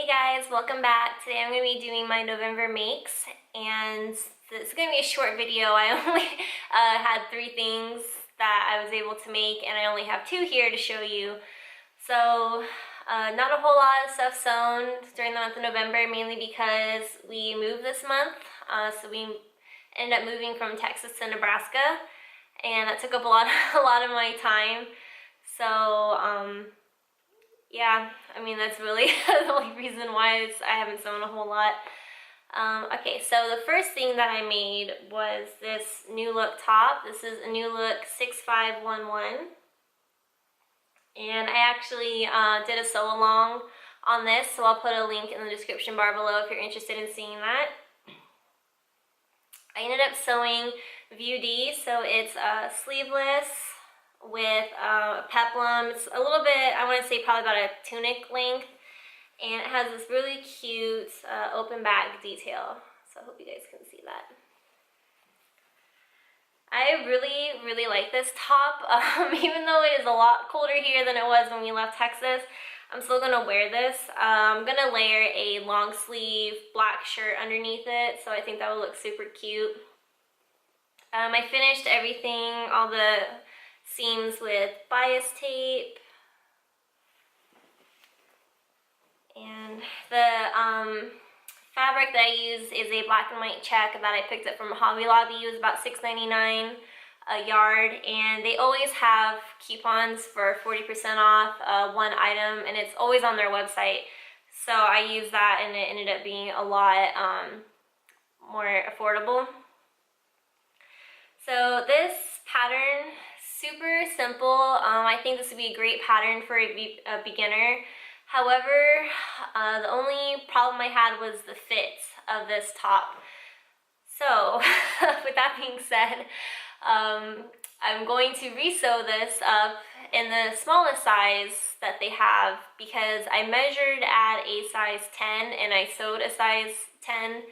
guys, welcome back. Today I'm going to be doing my November makes, and this is going to be a short video. I only had 3 things that I was able to make, and I only have 2 here to show you. So not a whole lot of stuff sewn during the month of November, mainly because we moved this month. So we ended up moving from Texas to Nebraska, and that took up a lot of my time. So yeah, I mean, that's really the only reason why I haven't sewn a whole lot. Okay, so the first thing that I made was this New Look top. This is a New Look 6511. And I actually did a sew along on this, so I'll put a link in the description bar below if you're interested in seeing that. I ended up sewing View D, so it's sleeveless with peplum. It's a little bit, I want to say probably about a tunic length, and it has this really cute open back detail, so I hope you guys can see that. I really like this top. Even though it is a lot colder here than it was when we left Texas, I'm still gonna wear this. I'm gonna layer a long sleeve black shirt underneath it, so I think that will look super cute. I finished everything, all the seams, with bias tape, and the fabric that I use is a black and white check that I picked up from Hobby Lobby. It was about $6.99 a yard, and they always have coupons for 40% off one item, and it's always on their website. So I used that, and it ended up being a lot more affordable. So this pattern, super simple. I think this would be a great pattern for a beginner. However, the only problem I had was the fit of this top. So with that being said, I'm going to re-sew this up in the smallest size that they have, because I measured at a size 10 and I sewed a size 10,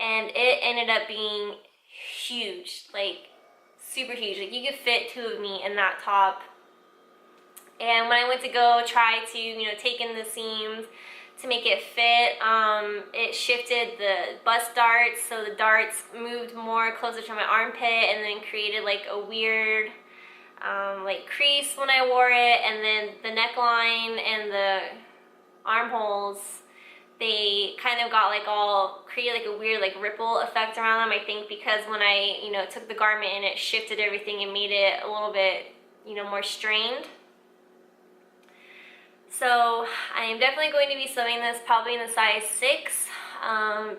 and it ended up being huge, like super huge. Like you could fit 2 of me in that top. And when I went to go try to, take in the seams to make it fit, it shifted the bust darts, so the darts moved more closer to my armpit, and then created like a weird like crease when I wore it. And then the neckline and the armholes, they kind of got like created like a weird like ripple effect around them, I think because when I, took the garment and it shifted everything and made it a little bit, more strained. So I am definitely going to be sewing this probably in the size 6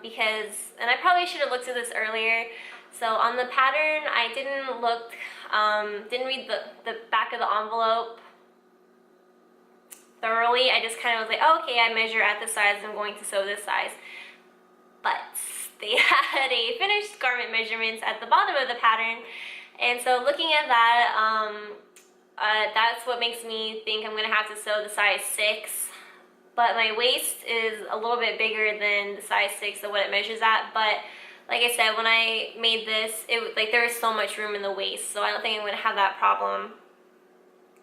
because, and I probably should have looked at this earlier. So on the pattern, I didn't read the back of the envelope thoroughly. I just kind of was like, oh, okay, I measure at this size, I'm going to sew this size. But they had a finished garment measurements at the bottom of the pattern, and so looking at that, that's what makes me think I'm going to have to sew the size 6. But my waist is a little bit bigger than the size 6 of what it measures at. But like I said, when I made this, there was so much room in the waist, so I don't think I'm going to have that problem.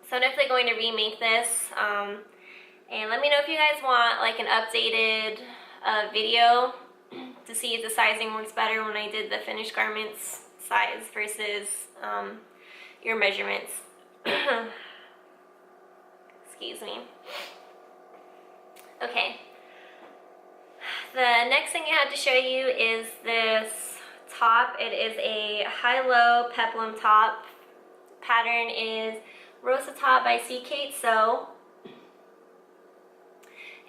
So I'm definitely going to remake this. And let me know if you guys want like an updated video to see if the sizing works better when I did the finished garments size versus your measurements. Excuse me. Okay. The next thing I had to show you is this top. It is a high-low peplum top. Pattern is Rosa Top by C. Kate Sew.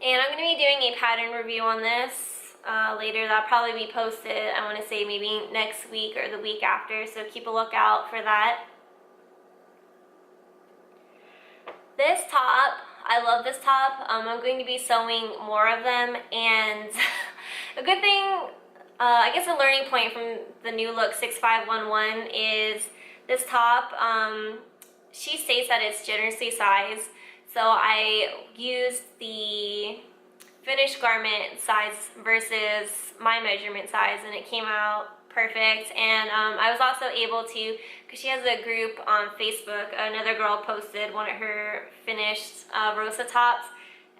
And I'm going to be doing a pattern review on this later. That'll probably be posted, I want to say maybe next week or the week after, so keep a lookout for that. This top, I love this top. I'm going to be sewing more of them, and a good thing, I guess a learning point from the New Look 6511 is this top, she states that it's generously sized, so I used the finished garment size versus my measurement size, and it came out perfect. And I was also able to, because she has a group on Facebook, another girl posted one of her finished Rosa tops,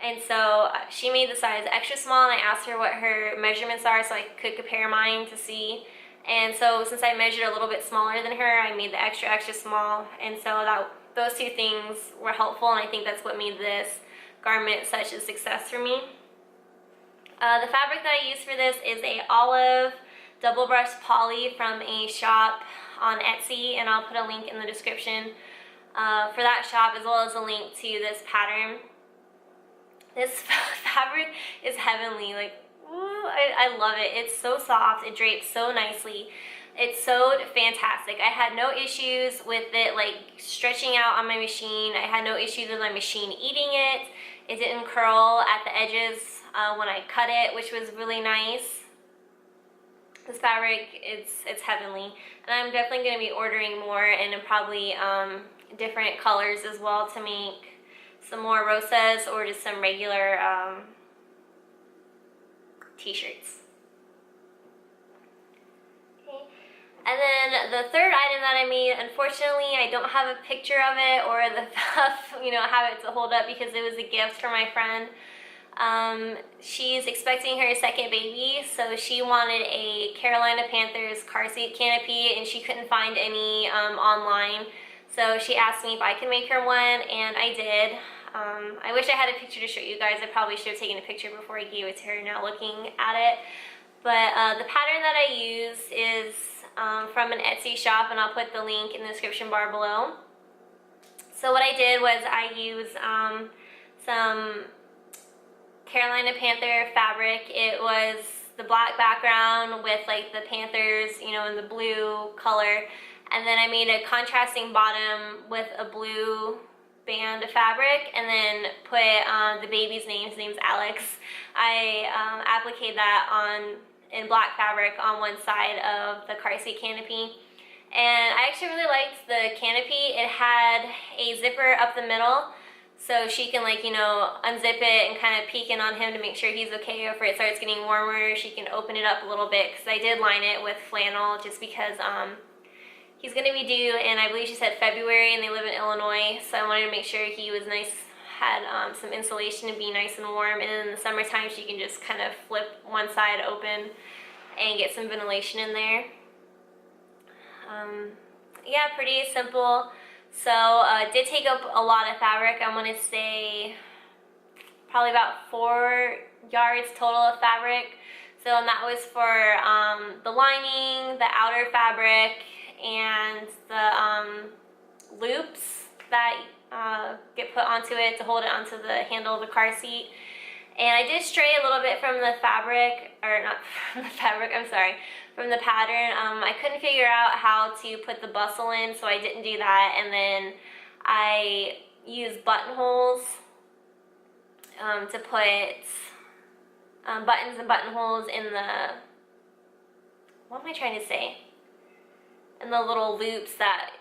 And so she made the size extra small, and I asked her what her measurements are so I could compare mine to see. And so since I measured a little bit smaller than her, I made the extra small. And so those two things were helpful, and I think that's what made this garment such a success for me. The fabric that I used for this is a olive double brush poly from a shop on Etsy, and I'll put a link in the description for that shop, as well as a link to this pattern. This fabric is heavenly. Like, ooh, I love it. It's so soft. It drapes so nicely. It sewed fantastic. I had no issues with it like stretching out on my machine. I had no issues with my machine eating it. It didn't curl at the edges when I cut it, which was really nice. This fabric, it's heavenly. And I'm definitely going to be ordering more, and probably different colors as well, to make some more rosas or just some regular t-shirts. Okay. And then the third item that I made, unfortunately I don't have a picture of it or the have it to hold up, because it was a gift from my friend. She's expecting her second baby, so she wanted a Carolina Panthers car seat canopy, and she couldn't find any online. So she asked me if I could make her one, and I did. I wish I had a picture to show you guys. I probably should have taken a picture before I gave it to her, now looking at it. But the pattern that I use is from an Etsy shop, and I'll put the link in the description bar below. So what I did was I used some Carolina Panther fabric. It was the black background with like the Panthers, in the blue color. And then I made a contrasting bottom with a blue band of fabric, and then put the baby's name. His name's Alex. I appliqued that in black fabric on one side of the car seat canopy. And I actually really liked the canopy. It had a zipper up the middle, so she can unzip it and kind of peek in on him to make sure he's okay. If it starts getting warmer, she can open it up a little bit, because I did line it with flannel just because he's going to be due in, I believe she said February, and they live in Illinois, so I wanted to make sure he was nice, had some insulation to be nice and warm. And in the summertime, she can just kind of flip one side open and get some ventilation in there. Yeah, pretty simple. So it did take up a lot of fabric. I want to say probably about 4 yards total of fabric. So that was for the lining, the outer fabric, and the loops that get put onto it to hold it onto the handle of the car seat. And I did stray a little bit from the fabric, or not from the fabric, I'm sorry, from the pattern. I couldn't figure out how to put the bustle in, so I didn't do that. And then I used buttonholes to put buttons and buttonholes in the, what am I trying to say? In the little loops that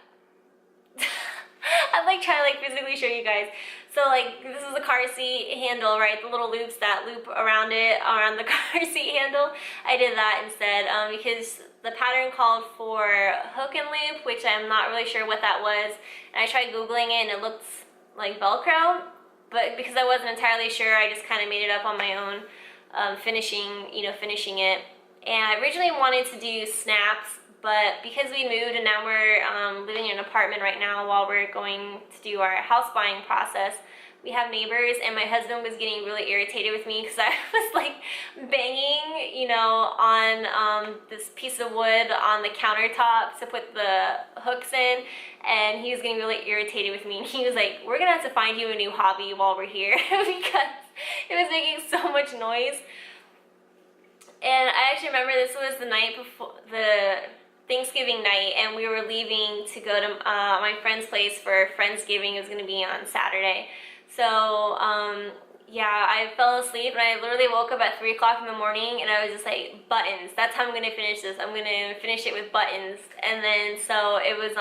I'm like trying to physically show you guys. So this is the car seat handle, right? The little loops that loop around it, around the car seat handle. I did that instead because the pattern called for hook and loop, which I'm not really sure what that was. And I tried Googling it, and it looked like Velcro, but because I wasn't entirely sure, I just kind of made it up on my own, finishing it. And I originally wanted to do snaps, but because we moved and now we're living in an apartment right now while we're going to do our house buying process, we have neighbors, and my husband was getting really irritated with me because I was banging, on this piece of wood on the countertop to put the hooks in, and he was getting really irritated with me. And he was like, "We're gonna have to find you a new hobby while we're here," because it was making so much noise. And I actually remember this was the night before the Thanksgiving night, and we were leaving to go to my friend's place for Friendsgiving. It was going to be on Saturday. So yeah, I fell asleep, and I literally woke up at 3 o'clock in the morning, and I was just like, buttons, that's how I'm going to finish this. I'm going to finish it with buttons. And then so it was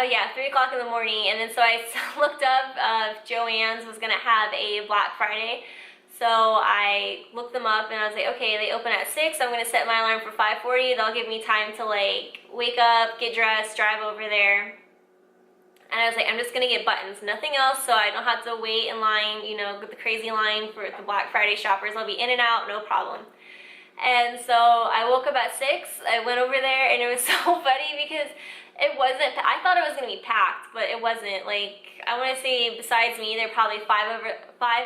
yeah, 3 o'clock in the morning, and then so I looked up if Joann's was going to have a Black Friday. So I looked them up, and I was like, okay, they open at 6. I'm going to set my alarm for 5:40. That'll give me time to wake up, get dressed, drive over there. and I was like, I'm just gonna get buttons, nothing else, so I don't have to wait in line, you know, the crazy line for the Black Friday shoppers. I'll be in and out, no problem. And so I woke up at 6, I went over there, and it was so funny because it wasn't, I thought it was going to be packed, but it wasn't. Like, I want to say besides me, there were probably five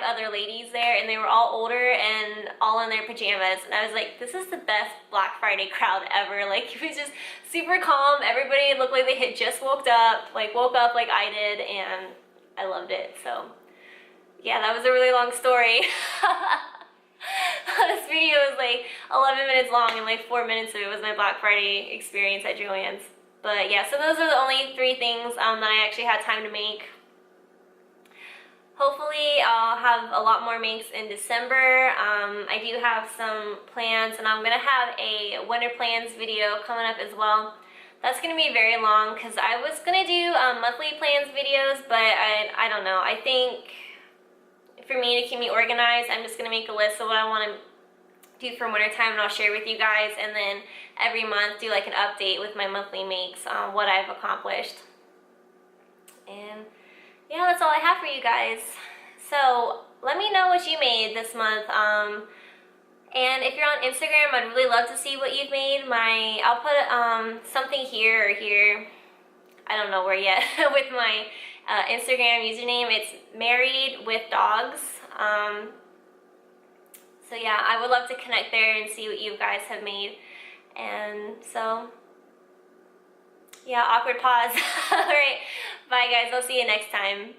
other ladies there, and they were all older and all in their pajamas. And I was like, this is the best Black Friday crowd ever. Like, it was just super calm. Everybody looked like they had just woke up like I did, and I loved it. So, yeah, that was a really long story. This video was like 11 minutes long, and like 4 minutes of it was my Black Friday experience at Joann's. But yeah, so those are the only 3 things that I actually had time to make. Hopefully I'll have a lot more makes in December. I do have some plans, and I'm going to have a winter plans video coming up as well. That's going to be very long because I was going to do monthly plans videos, but I don't know. I think for me to keep me organized, I'm just going to make a list of what I want to do for wintertime, and I'll share with you guys, and then every month do like an update with my monthly makes on what I've accomplished. And yeah, that's all I have for you guys. So let me know what you made this month, and if you're on Instagram, I'd really love to see what you've made. I'll put something here or here, I don't know where yet, with my Instagram username. It's Married with Dogs. So yeah, I would love to connect there and see what you guys have made. And so, yeah, awkward pause. Alright, bye guys, I'll see you next time.